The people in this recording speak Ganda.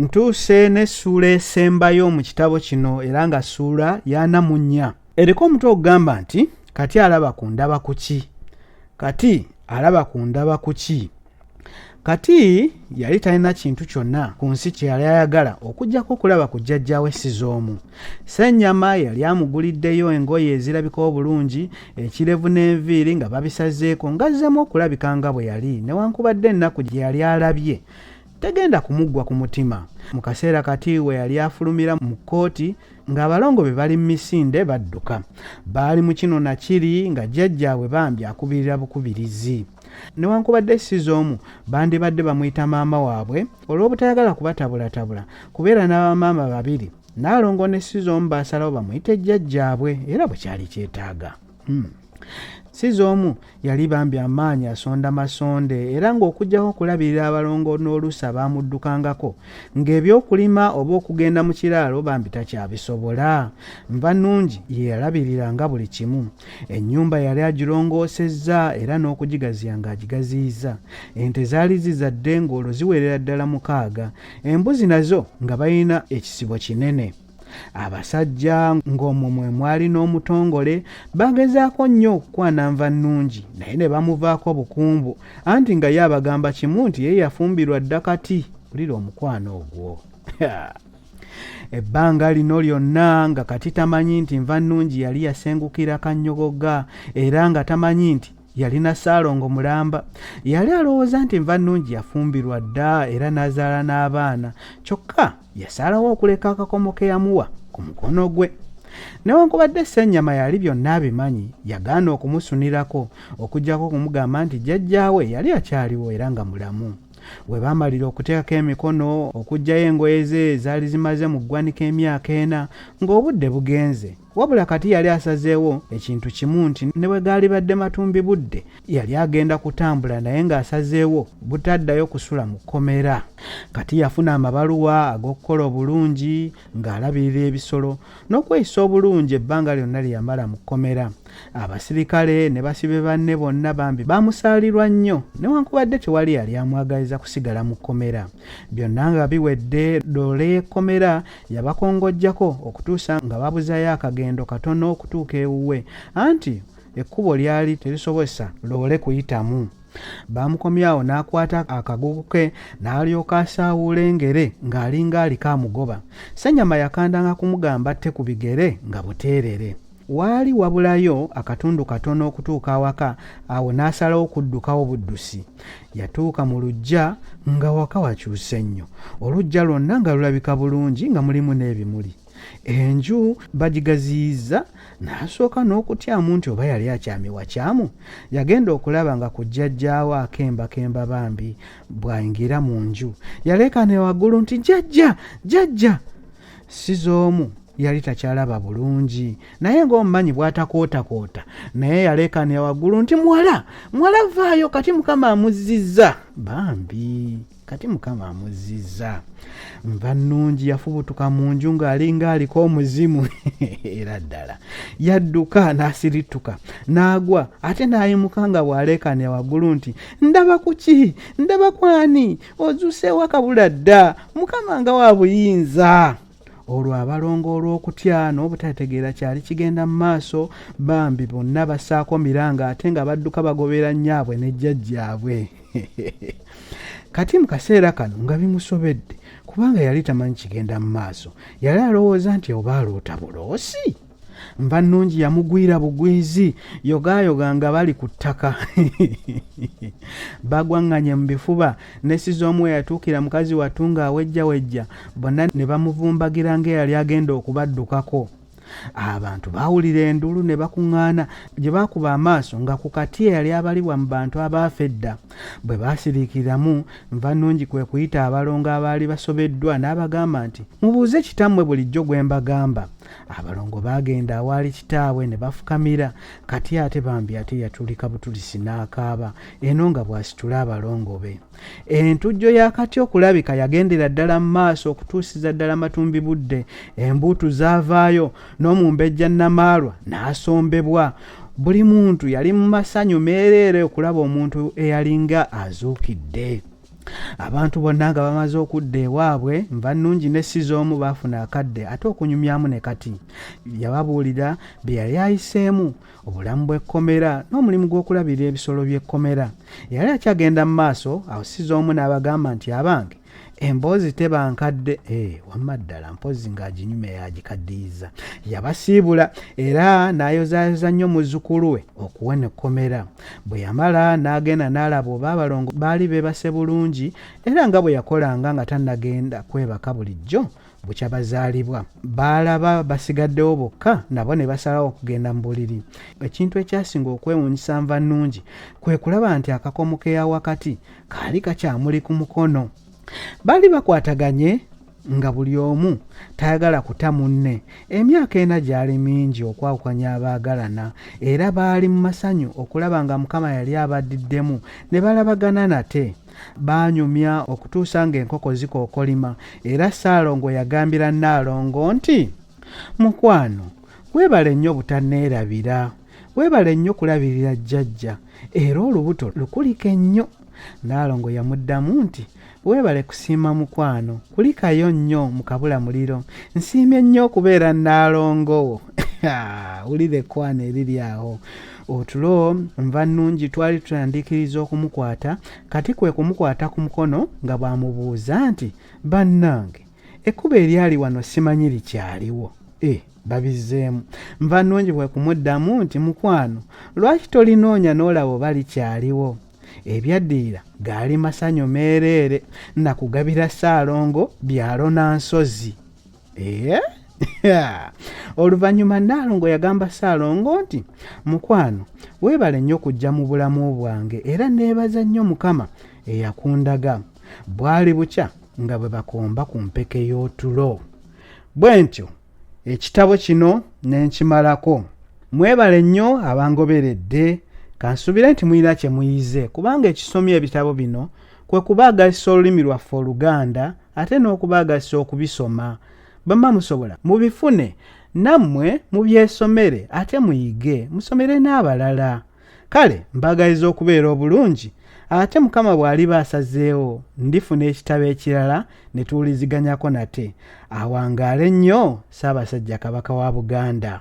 Ntuuse n'essuula esembayo mu kitabo kino era nga ssuula ya Namunya. Eriko omutwe ogugamba nti kati alaba ku ndaba ku ki? Kati alaba ku ndaba ku ki? Kati yali talina kintu kyonna ku nsi kye yali ayagala okuggyako okulaba ku jjajjaawe Sizoomu. Ssennyama yali amuguliddeyo engoye ezirabika obulungi, ekirevu n'enviiri nga babisazeeko ngazzeemu okulabika nga bwe yali, newankubadde ennaku gye yali alabye tegenda kumuggwa ku mutima. Mu kaseera kati we yali afulumira mu kkooti ng'abalongo be bali mu misinde badduka. Baali mu kino na kiri nga jjajjaabwe bambi akubirira bukubirizi. Newankubadde Sizoomu bandibadde bamuyita maama waabwe olw'obutayagala kubatabulatabula kubeera n'abamaama babiri, Naalongo ne Sizoomu baasalawo bamuyite jjajjaabwe era bwe kyali kyetaaga. Sizoomu yali bambi amaanyi asonda masonde era ng'okuggyako okulabirira abalongo n'oluusi abaamuddukangako ng'ebyokulima oba okugenda mu kiraalo bambi takyabisobola. Nva Nnungi ye yalabiriranga buli kimu. Ennyumba yali agirongoosezza era n'okugigaziya ng'agigaziyiza. Ente zaali zizadde ng'olwo ziwerera ddala 6, embuzi nazo nga balina ekisibo kinene. Abasajja ng'omwo mwe mwali n'omutongole bagezaako nnyo okukwana Nva Nnungi naye ne bamuvaako bukumbu, anti nga ye abagamba kimu nti ye yafumbirwa dda kati. Wulira omukwano ogwo. Ebbanga lino lyonna nga kati tamanyi nti Nva Nnungi yali yasengukira Kannyogoga era nga tamanyi nti yalina Ssaalongo mulamba. Yali alowooza nti Nva Nnungi yafumbirwa dda era n'azaala n'abaana, kyokka yasalawo okuleka akakomo ke yamuwa ku mukono gwe. Newankubadde Ssennyama yali byonna abimanyi, yagaana okumusunirako okuggyako okumugamba nti jjajjaawe yali akyaliwo era nga mulamu. Bwe baamalira okuteekako emikono okuggyayo engoye ze ezaali zimaze mu ggwanika emyaka 4 ng'obudde bugenze. Wabula kati yali asazeewo ekintu kimu nti ne bwe gaali badde matumbi budde yali agenda kutambula naye ng'asazeewo butaddayo kusula mu kkomera. Kati yafuna amabaluwa ag'okukola obulungi ng'alabirira ebisolo n'okweyisa obulungi ebbanga lyonna lye yamala mu kkomera. Abasirikale ne basibe banne bonna bambi baamusaalirwa nnyo newankubadde tewali yali amwagaliza kusigala mu kkomera. Byonna nga biwedde, Loole y'ekkomera yabakongojjako okutuusa nga babuzayo akagendo katono okutuuka ewuwe, anti ekkubo lyali terisobozesa Loole kuyitamu. Baamukomyawo n'akwata akagugu ke n'alyoka asaawula engere ng'alinga aliko amugoba. Ssennyama yakandanga kumugamba atte ku bigere nga buteerere. Waali wabulayo akatundu katono okutuuka awaka, awo n'asalawo okuddukawo buddusi. Yatuuka mu luggya nga waka wakyuse nnyo. Oluggya lwonna nga lulabika bulungi nga mulimu n'ebimuli. Enju bagigaziyiza, n'asooka n'okutyamu nti oba yali akyamiwa kyamu. Yagenda okulaba nga ku jjajjaawe akembakemba bambi. Bw'ayingira mu nju yaleekaana waggulu nti jjajja, jjajja. Sizoomu yali takyalaba bulungi naye ng'omumanyi bw'atakootakoota, naye yaleekaana waggulu nti muwala, muwala vaayo, kati Mukama amuzzizza. Bambi kati Mukama amuzzizza. Nva Nnungi yafubutuka mu nju ng'alinga aliko omuzimu era ddala. Yadduka n'asirituka n'agwa ate n'ayimuka nga bw'aleekaana waggulu nti ndaba ku ki? Ndaba kwani? Ozuuseewo akabula dda, Mukama nga wa buyinza. Olwo abalongo olw'okutya n'obutategeera kyali kigenda mu maaso, bambi bonna bassaako miranga ate nga badduka bagobera nnyaabwe ne jjajjaabwe. Kati mu kaseera kano nga bimusobedde kubanga yali tamanyi kigenda mu maaso, yali alowooza nti oba aloota buloosi. Nva Nnungi yamugwira bugwizi, yogayoga nga bali ku ttaka. Bagwaŋŋanye mu bifuba, ne Sizoomu yatuukira mukazi wattu ng'awejjawejja, bonna ne bamuvumbagira ng'eyali agenda okubaddukako. Abantu baawulira endulu ne bakuŋŋaana gye baakuba amaaso nga ku kati eyali abalibwa mu bantu abaafa edda. Bwe baasiriikiramu, Nva Nnungi kwe kuyita abalongo abaali basobeddwa n'abagamba nti mubuuze kitammwe bulijjo gwe mbagamba. Abalongo baagenda awaali kitaabwe ne bafukamira. Kati ate bambi ate yatulika butulisi n'akaaba, eno nga bw'asitula abalongo be. Entujjo ya kati okulabika yagendera ddala mu maaso okutuusiza ddala matumbi budde. Embuutu zaavaayo n'omumbejja Namaalwa n'asombebwa. Buli muntu yali mu masanyu meereere okulaba omuntu eyalinga azuukidde. abantu bonna nga bamaze okudda ewaabwe Nva Nnungi ne Sizoomu baafuna akadde ate okunyumyamu ne kati yababuulira bye yali ayiseemu obulamu bw'ekkomera n'omulimu gw'okulabirira ebisolo by'ekkomera. Yali akyagenda mu maaso awo Sizoomu n'abagamba nti abange emboozi tebankadde wamma ddala mpozi ng'aginyume yagikaddiyiza. Yabasiibula era n'ayozaayoza nnyo muzzukulu we okuwona ekkomera. Bwe yamala n'agenda n'alaba oba abalongo baali beebase bulungi era nga bwe yakolanga nga tannagenda kwebaka bulijjo bukya bazaalibwa. Baalaba basigaddewo bokka nabo ne basalawo okugenda mu buliri. Ekintu ekyasinga okwewuunyisa Nva Nnungi kwe kulaba nti akakomo ke yawakati kaali kakyamuli ku mukono. Baali bakwataganye nga buli omu tayagala kuta munne. Emyaka ena gyali mingi okwawukanya abaagalana era baali mu masanyu okulaba nga Mukama yali abaddiddemu ne balabagana nate. Baanyumya okutuusa ng'enkoko zikookolima era Ssaalongo yagambira Nnaalongo nti mukwano weebale nnyo butanneerabira, weebale nnyo kulabirira jjajja era olubuto lukulika ennyo. Nnaalongo yamuddamu nti weebale kusiima mukwano, kulikayo nnyo mu kabula muliro. Nsiimye nnyo okubeera Nnaalongo. Wulira ekwana eriri awo. Otulo Nva Nnungi twali tutandikiriza okumukwata, kati kwe kumukwata ku mukono nga bw'amubuuza nti bannange ekkubo eryali wano simanyi likyaliwo. Babizzeemu. Nva Nnungi bwe kumuddamu nti mukwano lwaki tolinoonya n'olaba oba likyaliwo. Ebyaddirira gaali masanyu meereere nakugabira Ssaalongo byalo na nsozi. Oluvannyuma Nnaalongo yagamba Ssaalongo nti mukwano weebale nnyo kujja mu bulamu bwange era neebaza nnyo Mukama eyakundaga. Bwali bukya nga bwe bakomba ku mpeke y'otulo. Bwe ntyo ekitabo kino ne nkimalako. Mwebale nnyo abangoberedde. Kansuubire nti mulina kye muyize kubanga ekisomye ebitabo bino kwe kubaagalisa olulimi lwaffe Oluganda ate n'okubaagalisa okubisoma. Bamma musobola mubifune nammwe mubyesomere ate muyige musomere n'abalala. Kale mbaagaliza okubeera obulungi ate Mukama bw'aliba asazeewo ndifuna ekitabo ekirala ne tuwuliziganyako nate. Awangaale nnyo Ssaabasajja Kabaka wa Buganda.